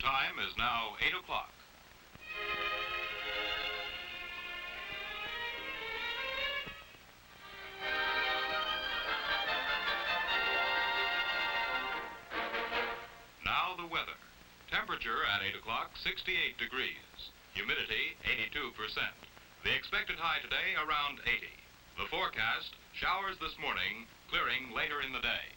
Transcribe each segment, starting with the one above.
time is now 8 o'clock. Now the weather. Temperature at 8 o'clock, 68 degrees. Humidity, 82%. The expected high today, around 80. The forecast, showers this morning, clearing later in the day.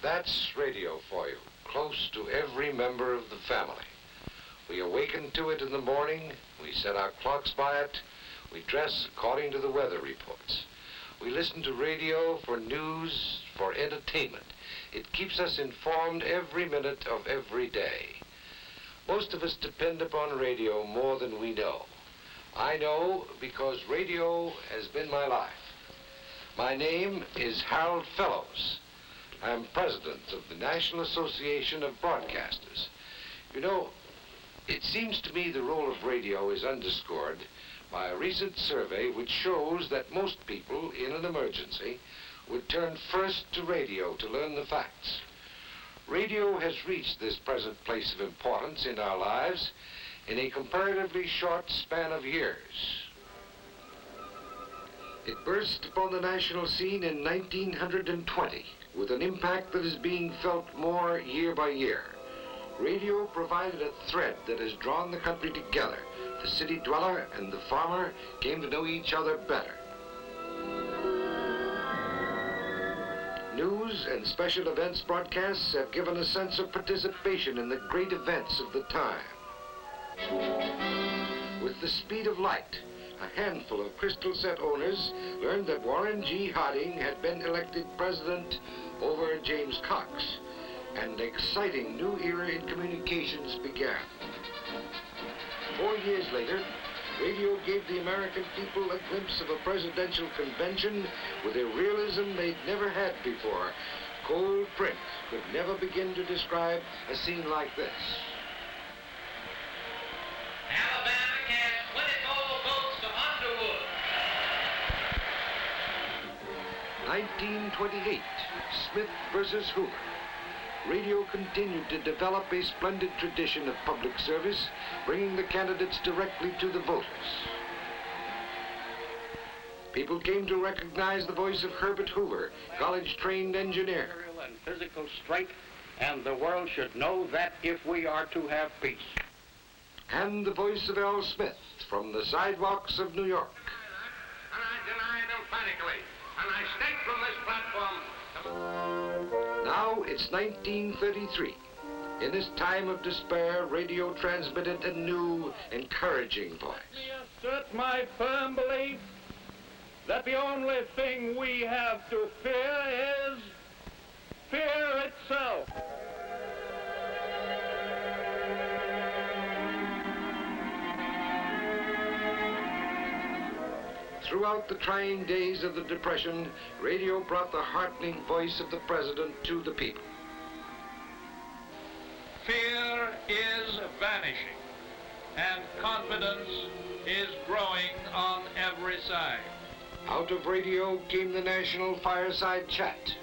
That's radio for you, close to every member of the family. We awaken to it in the morning, we set our clocks by it, we dress according to the weather reports. We listen to radio for news, for entertainment. It keeps us informed every minute of every day. Most of us depend upon radio more than we know. I know because radio has been my life. My name is Harold Fellows. I'm president of the National Association of Broadcasters. You know, it seems to me the role of radio is underscored by a recent survey which shows that most people in an emergency would turn first to radio to learn the facts. Radio has reached this present place of importance in our lives in a comparatively short span of years. It burst upon the national scene in 1920 with an impact that is being felt more year by year. Radio provided a thread that has drawn the country together. The city dweller and the farmer came to know each other better. News and special events broadcasts have given a sense of participation in the great events of the time. With the speed of light, a handful of crystal set owners learned that Warren G. Harding had been elected president over James Cox, and an exciting new era in communications began. 4 years later, radio gave the American people a glimpse of a presidential convention with a realism they'd never had before. Cold print could never begin to describe a scene like this. Alabama cast 24 votes to Underwood. 1928, Smith versus Hoover. Radio continued to develop a splendid tradition of public service, bringing the candidates directly to the voters. People came to recognize the voice of Herbert Hoover, college-trained engineer. And physical strength, and the world should know that if we are to have peace. And the voice of Al Smith from the sidewalks of New York. And I deny it emphatically, and I state from this platform. Now it's 1933. In this time of despair, radio transmitted a new, encouraging voice. Let me assert my firm belief that the only thing we have to fear is fear itself. Throughout the trying days of the Depression, radio brought the heartening voice of the president to the people. Fear is vanishing, and confidence is growing on every side. Out of radio came the National Fireside Chat.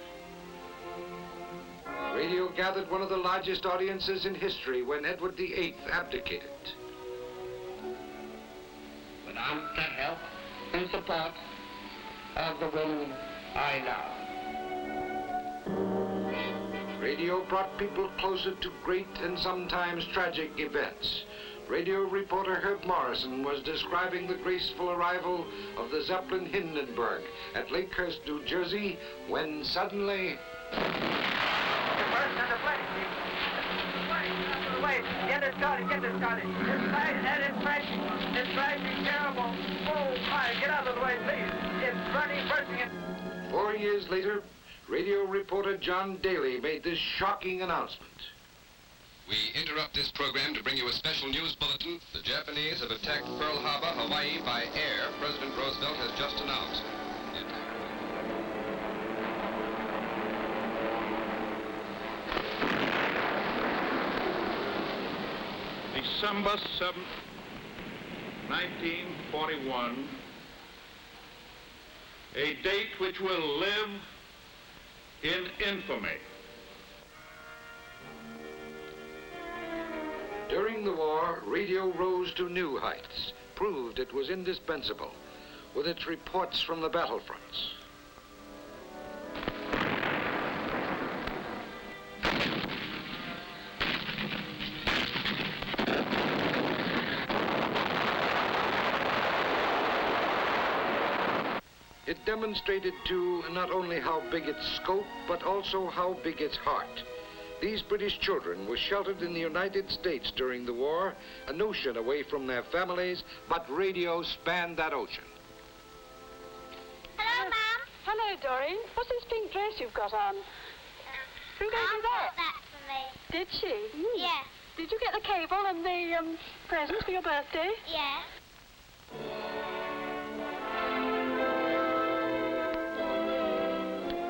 Radio gathered one of the largest audiences in history when Edward VIII abdicated. Without the help and support of the women I love. Radio brought people closer to great and sometimes tragic events. Radio reporter Herb Morrison was describing the graceful arrival of the Zeppelin Hindenburg at Lakehurst, New Jersey, when suddenly... Get it started. It's crashing, and it's crashing. It's crashing terrible. Oh, my, get out of the way, please. It's bursting in. 4 years later, radio reporter John Daly made this shocking announcement. We interrupt this program to bring you a special news bulletin. The Japanese have attacked Pearl Harbor, Hawaii by air. President Roosevelt has just announced. December 7th, 1941, a date which will live in infamy. During the war, radio rose to new heights, proved it was indispensable, with its reports from the battlefronts. It demonstrated, too, not only how big its scope, but also how big its heart. These British children were sheltered in the United States during the war, an ocean away from their families, but radio spanned that ocean. Hello, Mum. Hello, Doreen. What's this pink dress you've got on? Who gave you that? bought that for me. Did she? Yeah. Did you get the cable and the present for your birthday? Yeah.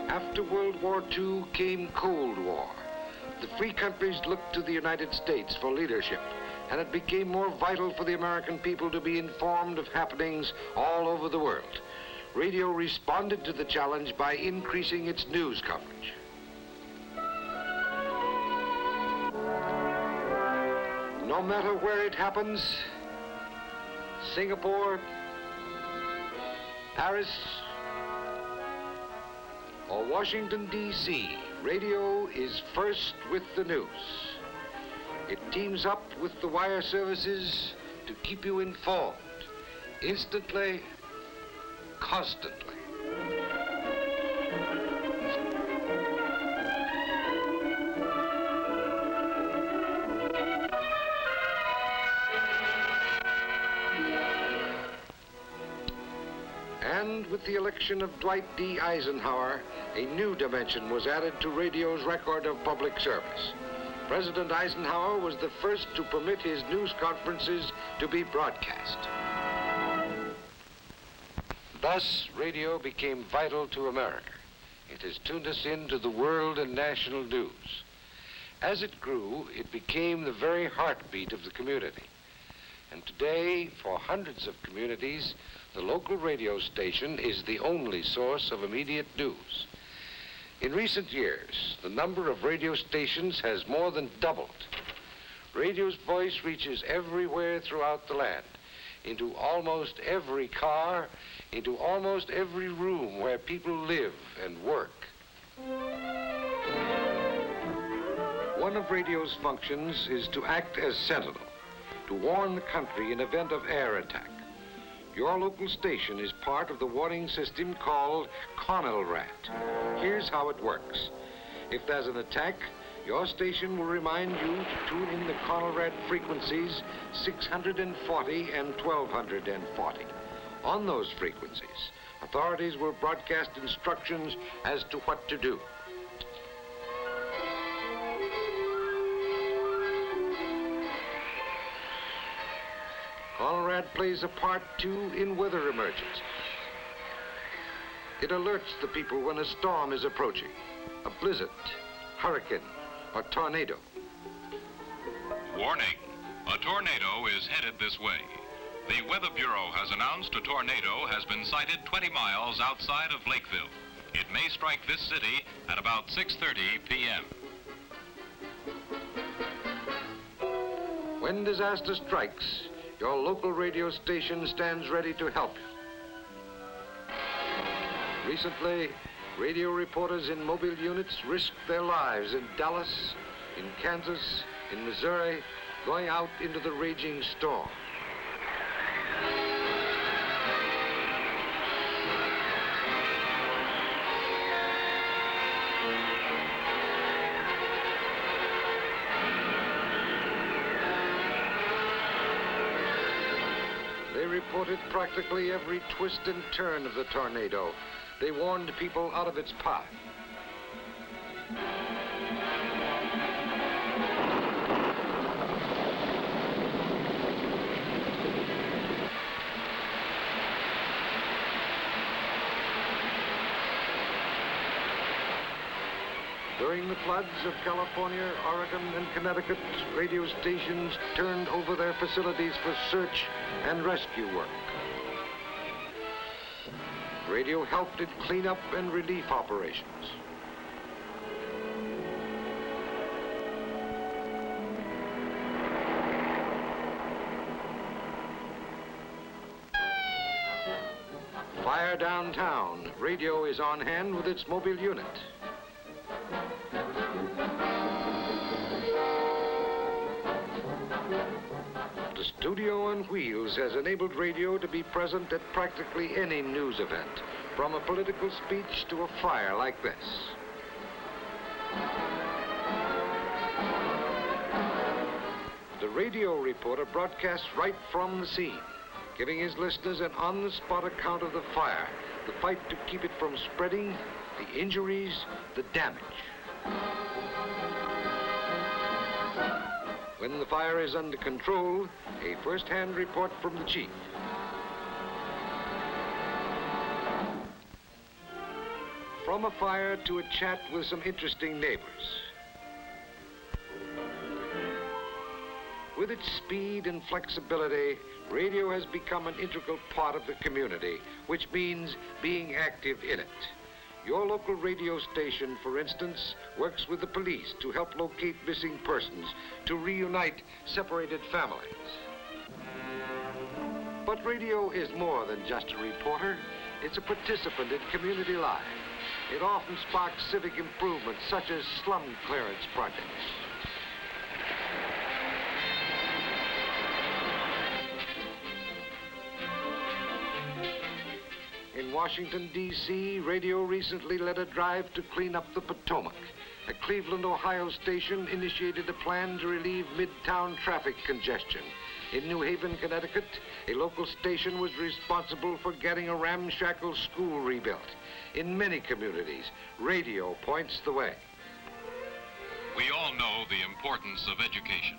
After World War II came Cold War. The free countries looked to the United States for leadership, and it became more vital for the American people to be informed of happenings all over the world. Radio responded to the challenge by increasing its news coverage. No matter where it happens, Singapore, Paris, or Washington, D.C., radio is first with the news. It teams up with the wire services to keep you informed, instantly, constantly. And with the election of Dwight D. Eisenhower, a new dimension was added to radio's record of public service. President Eisenhower was the first to permit his news conferences to be broadcast. Thus, radio became vital to America. It has tuned us into the world and national news. As it grew, it became the very heartbeat of the community. And today, for hundreds of communities, the local radio station is the only source of immediate news. In recent years, the number of radio stations has more than doubled. Radio's voice reaches everywhere throughout the land, into almost every car, into almost every room where people live and work. One of radio's functions is to act as sentinel, to warn the country in event of air attack. Your local station is part of the warning system called CONELRAT. Here's how it works. If there's an attack, your station will remind you to tune in the CONELRAT frequencies 640 and 1240. On those frequencies, authorities will broadcast instructions as to what to do. CONELRAT plays a part, too, in weather emergencies. It alerts the people when a storm is approaching, a blizzard, hurricane, or tornado. Warning, a tornado is headed this way. The Weather Bureau has announced a tornado has been sighted 20 miles outside of Lakeville. It may strike this city at about 6:30 p.m. When disaster strikes, your local radio station stands ready to help you. Recently, radio reporters in mobile units risked their lives in Dallas, in Kansas, in Missouri, going out into the raging storm. They reported practically every twist and turn of the tornado. They warned people out of its path. During the floods of California, Oregon, and Connecticut, radio stations turned over their facilities for search and rescue work. Radio helped in cleanup and relief operations. Fire downtown. Radio is on hand with its mobile unit. The studio on wheels has enabled radio to be present at practically any news event, from a political speech to a fire like this. The radio reporter broadcasts right from the scene, giving his listeners an on-the-spot account of the fire, the fight to keep it from spreading, the injuries, the damage. When the fire is under control, a first-hand report from the chief. From a fire to a chat with some interesting neighbors. With its speed and flexibility, radio has become an integral part of the community, which means being active in it. Your local radio station, for instance, works with the police to help locate missing persons, to reunite separated families. But radio is more than just a reporter. It's a participant in community life. It often sparks civic improvements, such as slum clearance projects. In Washington, D.C., radio recently led a drive to clean up the Potomac. A Cleveland, Ohio station initiated a plan to relieve midtown traffic congestion. In New Haven, Connecticut, a local station was responsible for getting a ramshackle school rebuilt. In many communities, radio points the way. We all know the importance of education.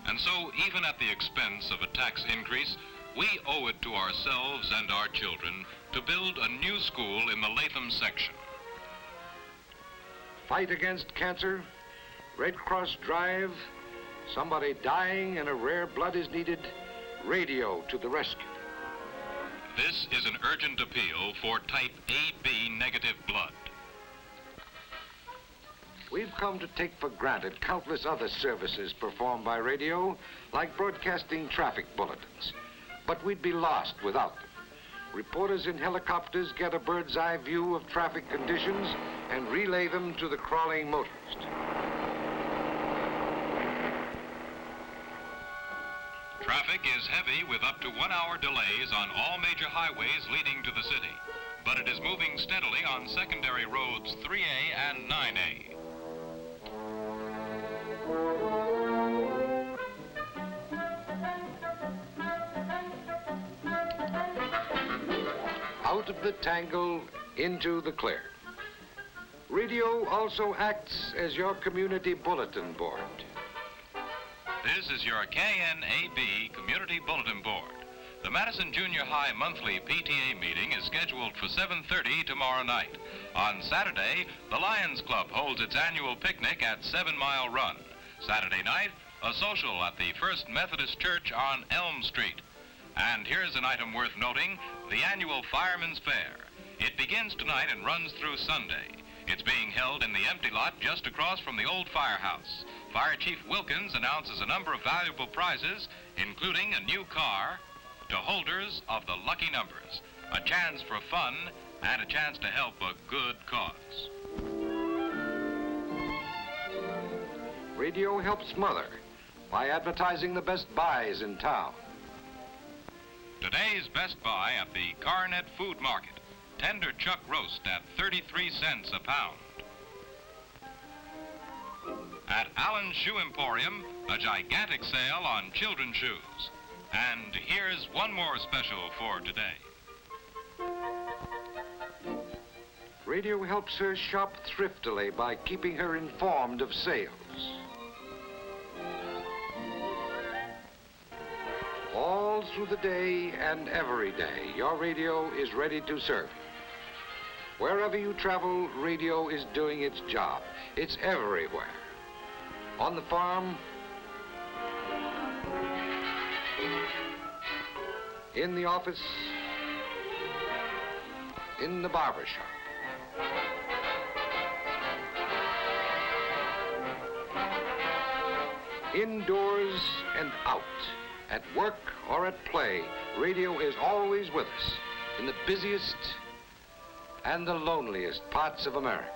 And so, even at the expense of a tax increase, we owe it to ourselves and our children to build a new school in the Latham section. Fight against cancer, Red Cross drive, somebody dying and a rare blood is needed, radio to the rescue. This is an urgent appeal for type AB negative blood. We've come to take for granted countless other services performed by radio, like broadcasting traffic bulletins. But we'd be lost without them. Reporters in helicopters get a bird's eye view of traffic conditions and relay them to the crawling motorist. Traffic is heavy with up to 1 hour delays on all major highways leading to the city, but it is moving steadily on secondary roads 3A and 9A. Out of the tangle, into the clear. Radio also acts as your community bulletin board. This is your KNAB Community Bulletin Board. The Madison Junior High monthly PTA meeting is scheduled for 7:30 tomorrow night. On Saturday, the Lions Club holds its annual picnic at 7 Mile Run. Saturday night, a social at the First Methodist Church on Elm Street. And here's an item worth noting, the annual Fireman's Fair. It begins tonight and runs through Sunday. It's being held in the empty lot just across from the old firehouse. Fire Chief Wilkins announces a number of valuable prizes, including a new car, to holders of the lucky numbers, a chance for fun, and a chance to help a good cause. Radio helps Mother by advertising the best buys in town. Today's Best Buy at the Carnet Food Market. Tender chuck roast at 33 cents a pound. At Allen's Shoe Emporium, a gigantic sale on children's shoes. And here's one more special for today. Radio helps her shop thriftily by keeping her informed of sales. All through the day and every day, your radio is ready to serve you. Wherever you travel, radio is doing its job. It's everywhere. On the farm, in the office, in the barber shop. Indoors and out, at work or at play, radio is always with us in the busiest and the loneliest parts of America.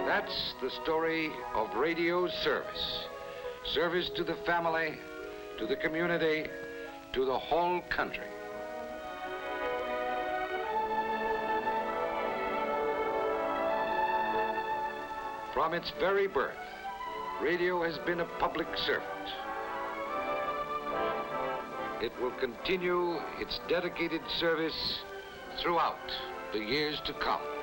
That's the story of radio service. Service to the family, to the community, to the whole country. From its very birth, radio has been a public servant. It will continue its dedicated service throughout the years to come.